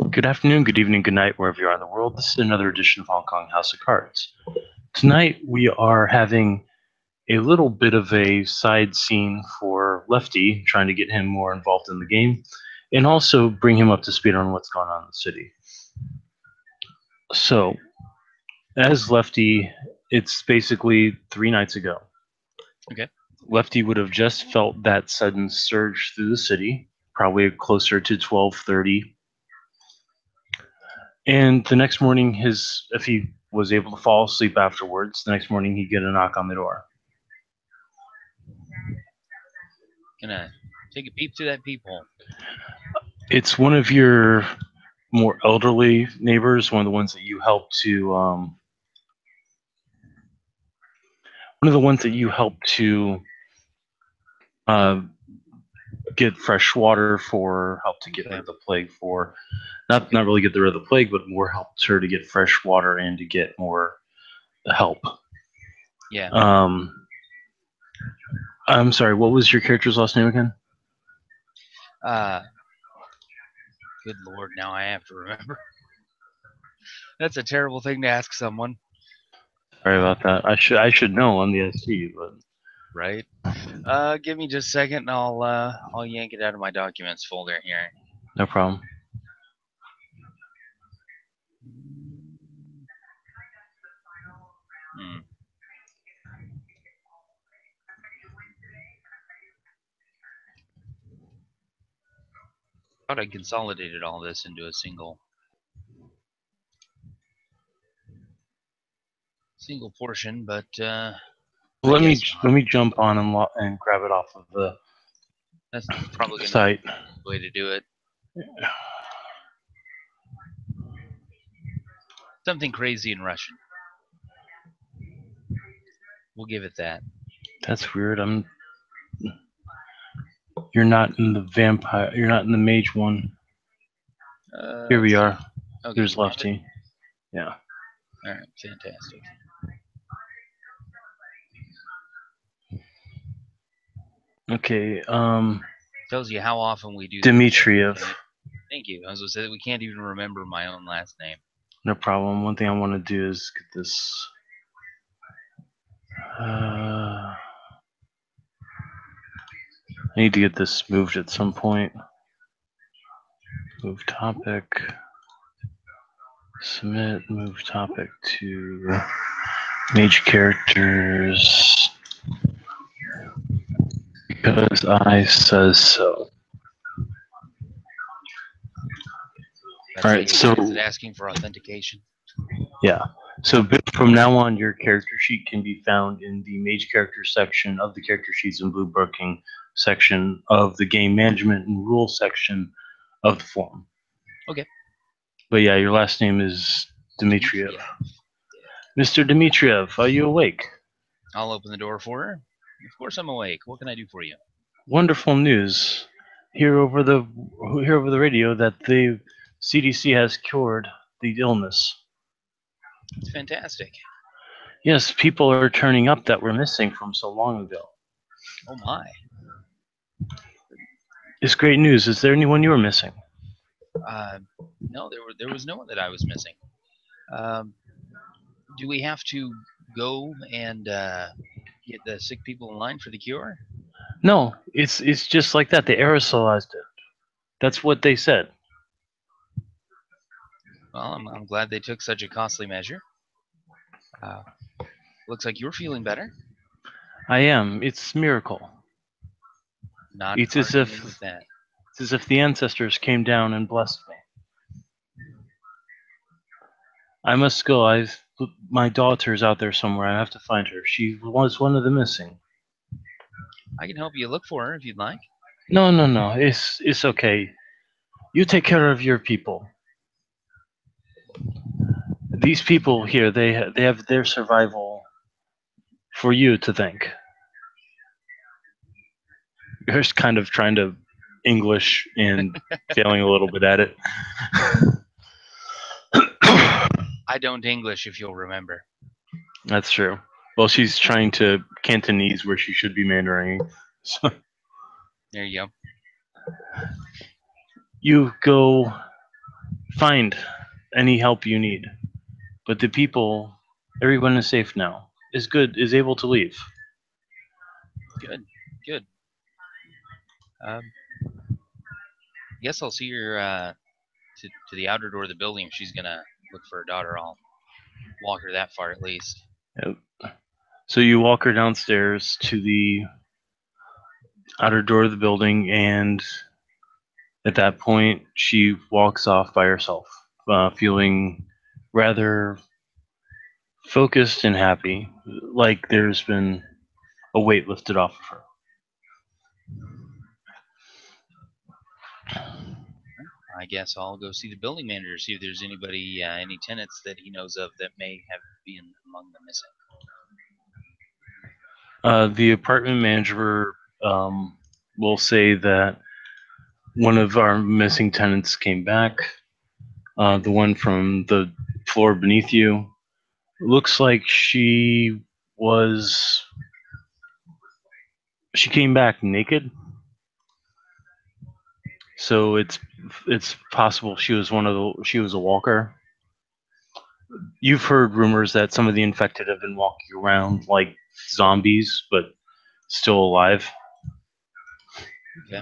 Good afternoon, good evening, good night, wherever you are in the world. This is another edition of Hong Kong House of Cards. Tonight we are having a little bit of a side scene for Lefty, trying to get him more involved in the game, and also bring him up to speed on what's going on in the city. So, as Lefty, it's basically 3 nights ago. Okay. Lefty would have just felt that sudden surge through the city, probably closer to 12:30. And the next morning, if he was able to fall asleep afterwards, the next morning he'd get a knock on the door. Gonna take a peep through that peephole. It's one of your more elderly neighbors, one of the ones that you helped to, uh, get fresh water for, help to get rid of the plague for, not really get rid of the plague, but more helped her to get fresh water and to get more help. Yeah. I'm sorry, what was your character's last name again? Good Lord, now I have to remember. That's a terrible thing to ask someone. Sorry about that. I should know. I'm the SC, but right. Give me just a second, and I'll yank it out of my documents folder here. No problem. Thought I consolidated all this into a single portion, but let me jump on and grab it off of the. That's probably the site. Way to do it. Yeah. Something crazy in Russian. We'll give it that. That's weird. You're not in the vampire. You're not in the mage one. Here we are. Okay, there's Lefty. Yeah. All right. Fantastic. Okay. Tells you how often we do. Dmitriev. Thank you. I was gonna say that we can't even remember my own last name. No problem. One thing I want to do is get this. I need to get this moved at some point. Move topic. Submit. Move topic to mage characters. Because I says so. All right, so is it asking for authentication? Yeah. So from now on, your character sheet can be found in the mage character section of the character sheets and blue booking section of the game management and rules section of the form. Okay. But yeah, your last name is Dmitriev. Mr. Dmitriev, are you awake? I'll open the door for her. Of course I'm awake. What can I do for you? Wonderful news. Hear over the radio that the CDC has cured the illness. It's fantastic. Yes, people are turning up that were missing from so long ago. Oh my. It's great news. Is there anyone you were missing? No, there was no one that I was missing. Do we have to go and get the sick people in line for the cure? No, it's just like that. They aerosolized it. That's what they said. Well, I'm glad they took such a costly measure. Looks like you're feeling better. I am. It's a miracle. Not it's as if the ancestors came down and blessed me. I must go. My daughter's out there somewhere. I have to find her. She was one of the missing. I can help you look for her if you'd like. No. It's okay. You take care of your people. These people here, they have their survival for you to thank. You're just kind of trying to English and failing a little bit at it. I don't English, if you'll remember. That's true. Well, she's trying to Cantonese where she should be Mandarin. So. There you go. You go find any help you need. But the people, everyone is safe now. Is able to leave. Good. Good. I guess I'll see her to the outer door of the building. If she's gonna look for her daughter, I'll walk her that far at least. Yep. So you walk her downstairs to the outer door of the building, and at that point, she walks off by herself, feeling rather focused and happy, like there's been a weight lifted off of her. I guess I'll go see the building manager, see if there's anybody, any tenants that he knows of that may have been among the missing. The apartment manager will say that one of our missing tenants came back. The one from the floor beneath you. Looks like she came back naked. So it's possible she was she was a walker. You've heard rumors that some of the infected have been walking around like zombies, but still alive. Okay.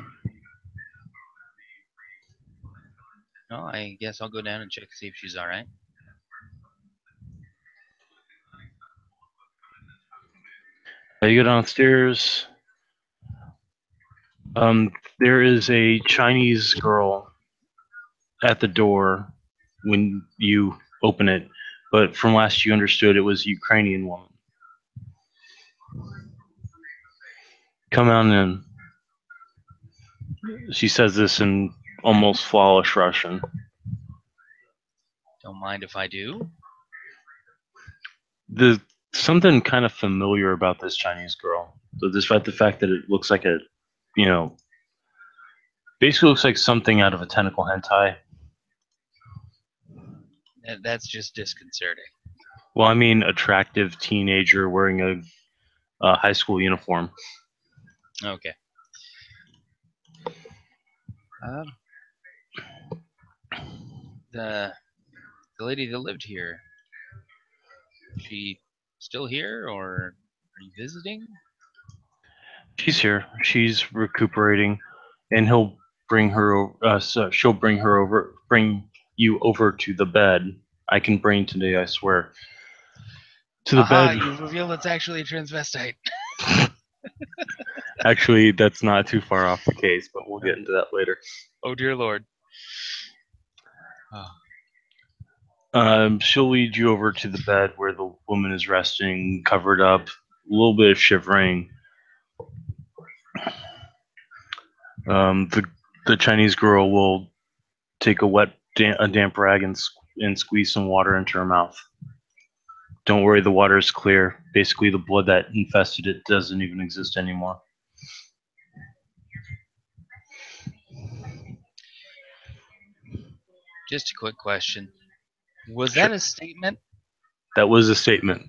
No, I guess I'll go down and check to see if she's all right. You go downstairs. There is a Chinese girl at the door when you open it, but from last you understood it was a Ukrainian woman. Come on in. She says this in almost flawless Russian. Don't mind if I do. There's something kind of familiar about this Chinese girl, despite the fact that it looks like basically looks like something out of a tentacle hentai. That's just disconcerting. Well, I mean, attractive teenager wearing a high school uniform. Okay. The lady that lived here, she still here, or are you visiting? She's here. She's recuperating, and he'll bring her. So she'll bring her over. Bring you over to the bed. I can bring today, I swear. To the Aha! bed. You've revealed it's actually a transvestite. Actually, that's not too far off the case, but we'll get into that later. Oh dear Lord. She'll lead you over to the bed where the woman is resting, covered up, a little bit of shivering. The Chinese girl will take a damp rag and squeeze some water into her mouth. Don't worry, the water is clear. Basically, the blood that infested it doesn't even exist anymore. Just a quick question. Was that a statement? That was a statement.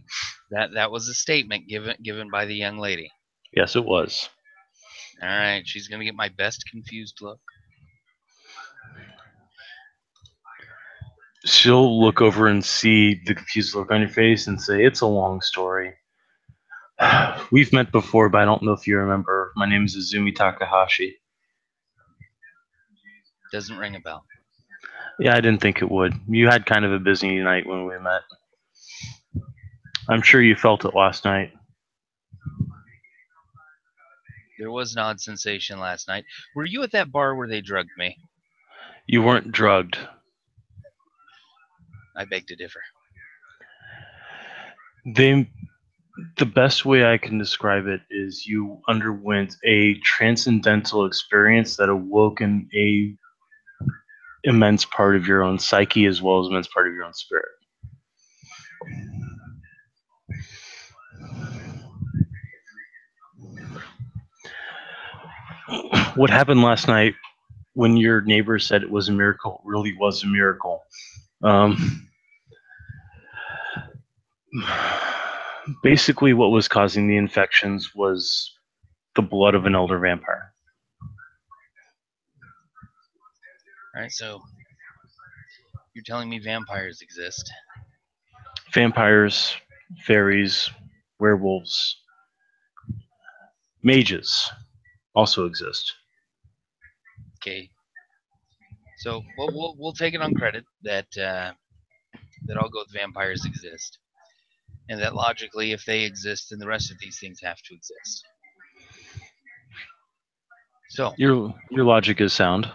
That was a statement given by the young lady. Yes, it was. All right, she's gonna get my best confused look. She'll look over and see the confused look on your face and say, "It's a long story. We've met before, but I don't know if you remember. My name is Izumi Takahashi." Doesn't ring a bell. Yeah, I didn't think it would. You had kind of a busy night when we met. I'm sure you felt it last night. There was an odd sensation last night. Were you at that bar where they drugged me? You weren't drugged. I beg to differ. The best way I can describe it is you underwent a transcendental experience that awoke in a immense part of your own psyche as well as immense part of your own spirit. What happened last night when your neighbor said it was a miracle really was a miracle. Basically, what was causing the infections was the blood of an elder vampire. All right, so You're telling me vampires exist? Vampires, fairies, werewolves, mages also exist. Okay. So we'll take it on credit that I'll go with vampires exist, and that logically, if they exist, then the rest of these things have to exist. So Your logic is sound.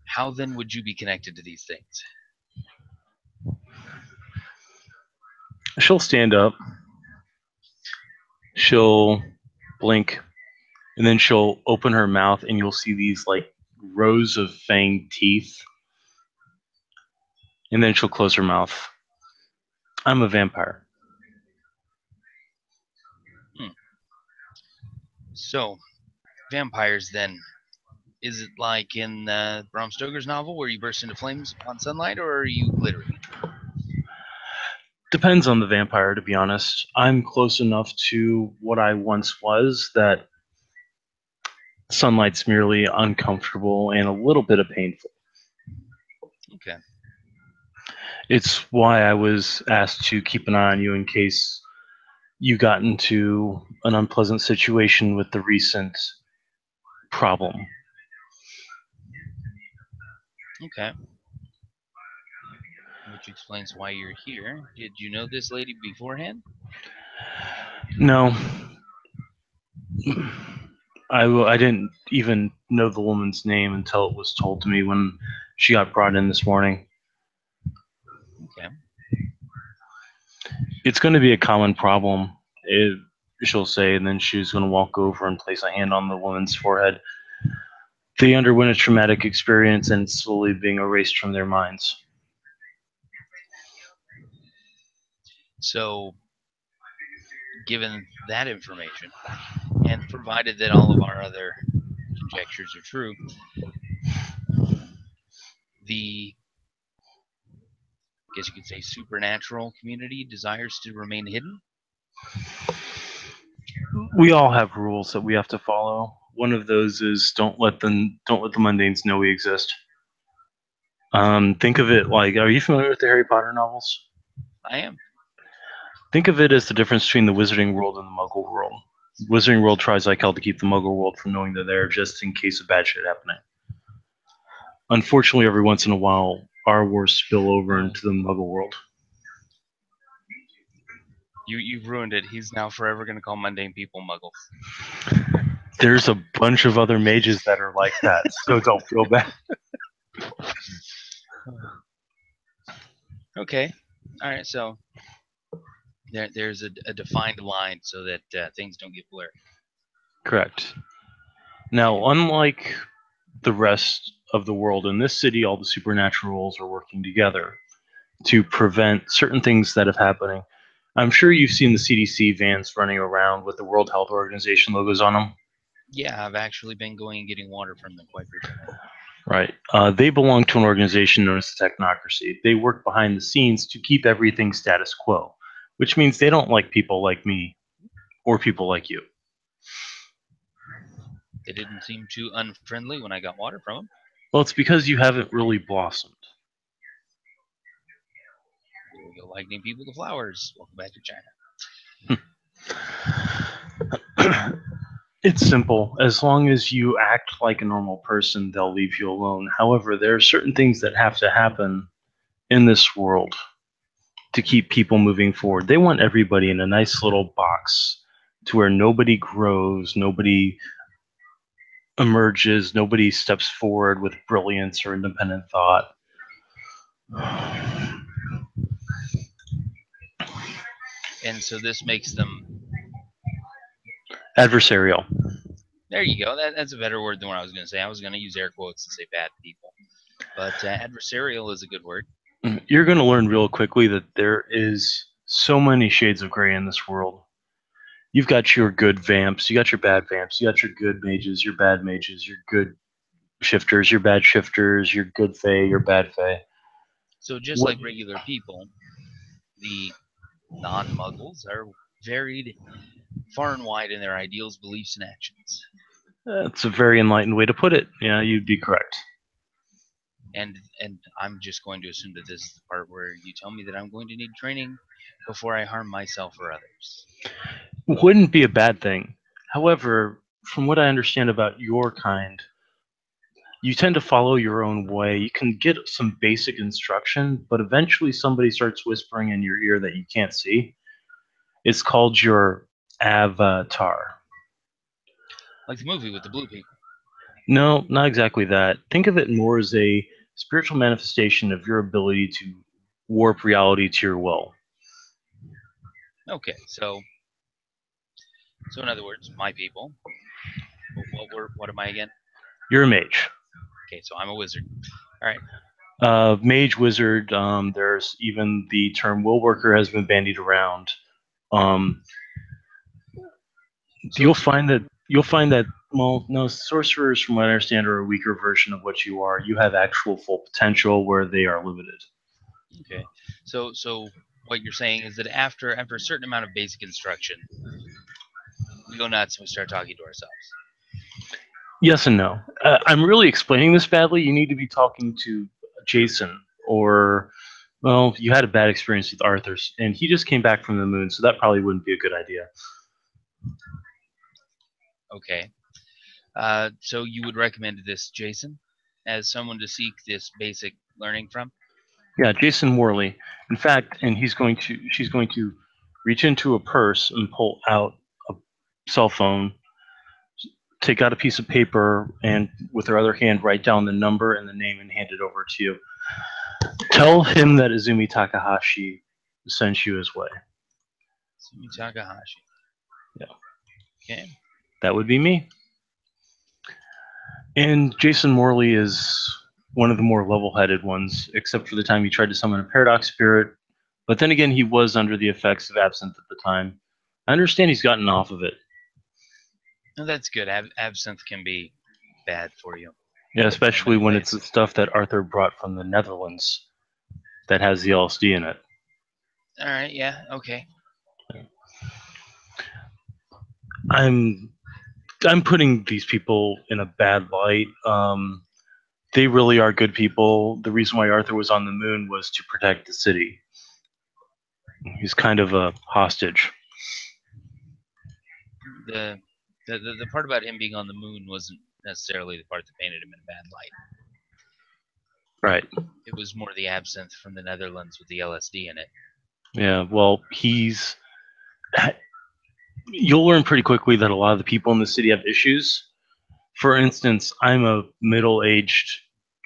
how then would you be connected to these things? She'll stand up. She'll blink, and then she'll open her mouth, and you'll see these like rows of fanged teeth. And then she'll close her mouth. I'm a vampire. So vampires then, is it like in Bram Stoker's novel where you burst into flames upon sunlight, or are you glittery? Depends on the vampire, to be honest. I'm close enough to what I once was that sunlight's merely uncomfortable and a little bit of painful. Okay. It's why I was asked to keep an eye on you in case you got into an unpleasant situation with the recent problem. Okay. Which explains why you're here. Did you know this lady beforehand? No. I didn't even know the woman's name until it was told to me when she got brought in this morning. Okay. It's going to be a common problem, she'll say, and then she's going to walk over and place a hand on the woman's forehead. They underwent a traumatic experience and it's slowly being erased from their minds. So, given that information, and provided that all of our other conjectures are true, the, I guess you could say, supernatural community desires to remain hidden? We all have rules that we have to follow. One of those is don't let the mundanes know we exist. Think of it like, are you familiar with the Harry Potter novels? I am. Think of it as the difference between the Wizarding World and the Muggle World. Wizarding World tries like hell to keep the Muggle World from knowing they're there just in case of bad shit happening. Unfortunately, every once in a while, our wars spill over into the Muggle World. You've ruined it. He's now forever going to call mundane people muggles. There's a bunch of other mages that are like that, so don't feel bad. Okay. All right. So there's a defined line so that things don't get blurry. Correct. Now, unlike the rest of the world, in this city, all the supernaturals are working together to prevent certain things that have happening. I'm sure you've seen the CDC vans running around with the World Health Organization logos on them. Yeah, I've actually been going and getting water from them quite frequently. Right. They belong to an organization known as the Technocracy. They work behind the scenes to keep everything status quo, which means they don't like people like me or people like you. They didn't seem too unfriendly when I got water from them. Well, it's because you haven't really blossomed. Here we go, likening people to flowers. Welcome back to China. It's simple. As long as you act like a normal person, they'll leave you alone. However, there are certain things that have to happen in this world to keep people moving forward. They want everybody in a nice little box to where nobody grows, nobody emerges, nobody steps forward with brilliance or independent thought. And so this makes them Adversarial. There you go. That's a better word than what I was going to say. I was going to use air quotes to say bad people. But adversarial is a good word. You're going to learn real quickly that there is so many shades of gray in this world. You've got your good vamps, you got your bad vamps, you got your good mages, your bad mages, your good shifters, your bad shifters, your good fae, your bad fae. So just like regular people, the non-muggles are varied far and wide in their ideals, beliefs, and actions. That's a very enlightened way to put it. Yeah, you'd be correct. And I'm just going to assume that this is the part where you tell me that I'm going to need training before I harm myself or others. Wouldn't be a bad thing. However, from what I understand about your kind, you tend to follow your own way. You can get some basic instruction, but eventually somebody starts whispering in your ear that you can't see. It's called your avatar. Like the movie with the blue people. No, not exactly that. Think of it more as a spiritual manifestation of your ability to warp reality to your will. Okay, so in other words, my people. What am I again? You're a mage. Okay, so I'm a wizard. All right. Mage, wizard. There's even the term will worker has been bandied around. Um, you'll find that well, no, sorcerers, from what I understand, are a weaker version of what you are. You have actual full potential where they are limited. Okay, so what you're saying is that after a certain amount of basic instruction, we go nuts and we start talking to ourselves. Yes and no. I'm really explaining this badly. You need to be talking to Jason, or well, you had a bad experience with Arthur's, and he just came back from the moon, so that probably wouldn't be a good idea. Okay. So you would recommend this Jason as someone to seek this basic learning from? Yeah, Jason Morley. In fact, and she's going to reach into a purse and pull out a cell phone, take out a piece of paper, and with her other hand write down the number and the name and hand it over to you. Tell him that Izumi Takahashi sent you his way. Izumi Takahashi. Yeah. Okay. That would be me. And Jason Morley is one of the more level-headed ones, except for the time he tried to summon a paradox spirit. But then again, he was under the effects of absinthe at the time. I understand he's gotten off of it. No, that's good. Absinthe can be bad for you. Yeah, especially when it's the stuff that Arthur brought from the Netherlands that has the LSD in it. All right, yeah, okay. I'm putting these people in a bad light. They really are good people. The reason why Arthur was on the moon was to protect the city. He's kind of a hostage. The part about him being on the moon wasn't necessarily the part that painted him in a bad light. Right. It was more the absinthe from the Netherlands with the LSD in it. Yeah, well, you'll learn pretty quickly that a lot of the people in the city have issues. For instance, I'm a middle-aged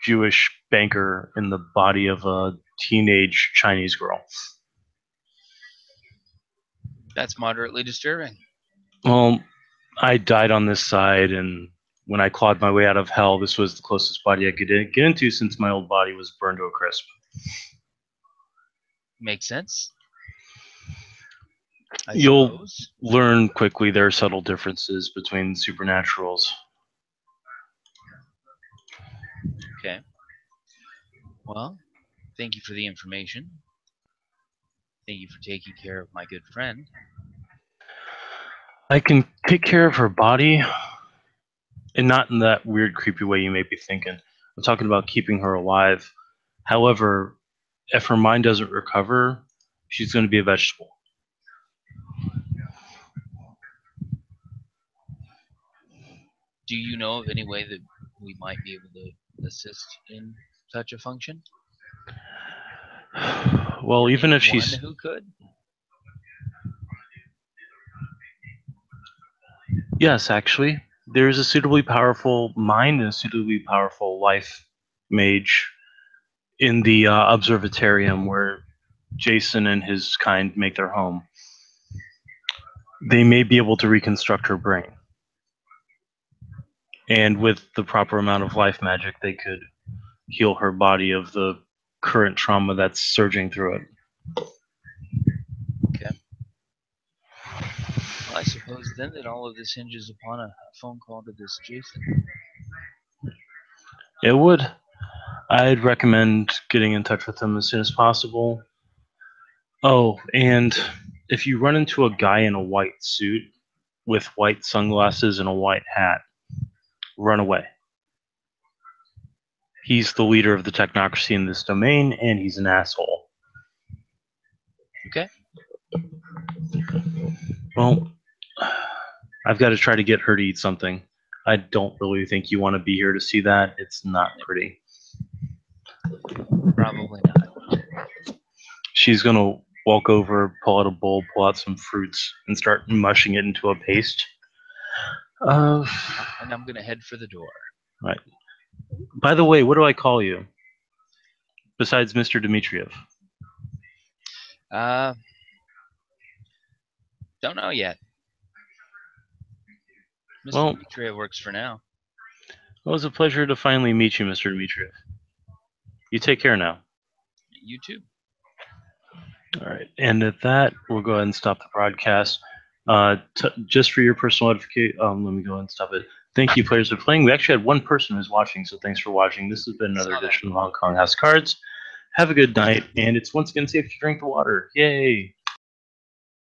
Jewish banker in the body of a teenage Chinese girl. That's moderately disturbing. Well, I died on this side, and when I clawed my way out of hell, this was the closest body I could get into since my old body was burned to a crisp. Makes sense. You'll learn quickly there are subtle differences between supernaturals. Okay. Well, thank you for the information. Thank you for taking care of my good friend. I can take care of her body, and not in that weird, creepy way you may be thinking. I'm talking about keeping her alive. However, if her mind doesn't recover, she's going to be a vegetable. Do you know of any way that we might be able to assist in such a function? Well, even if she's... who could? Yes, actually. There's a suitably powerful mind and a suitably powerful life mage in the observatarium where Jason and his kind make their home. They may be able to reconstruct her brain. And with the proper amount of life magic, they could heal her body of the current trauma that's surging through it. Okay. Well, I suppose then that all of this hinges upon a phone call to this Jason. It would. I'd recommend getting in touch with him as soon as possible. Oh, and if you run into a guy in a white suit with white sunglasses and a white hat, run away. He's the leader of the technocracy in this domain, and he's an asshole. Okay. Well, I've got to try to get her to eat something. I don't really think you want to be here to see that. It's not pretty. Probably not. She's going to walk over, pull out a bowl, pull out some fruits, and start mushing it into a paste. And I'm gonna head for the door. Right. By the way, what do I call you? Besides Mr. Dmitriev. Don't know yet. Mr. Well, Dmitriev works for now. It was a pleasure to finally meet you, Mr. Dmitriev. You take care now. You too. All right. And at that, we'll go ahead and stop the broadcast. Just for your personal edification, let me go ahead and stop it. Thank you, players, for playing. We actually had one person who's watching, so thanks for watching. This has been another edition of Hong Kong House Cards. Have a good night, and it's once again safe to drink the water. Yay!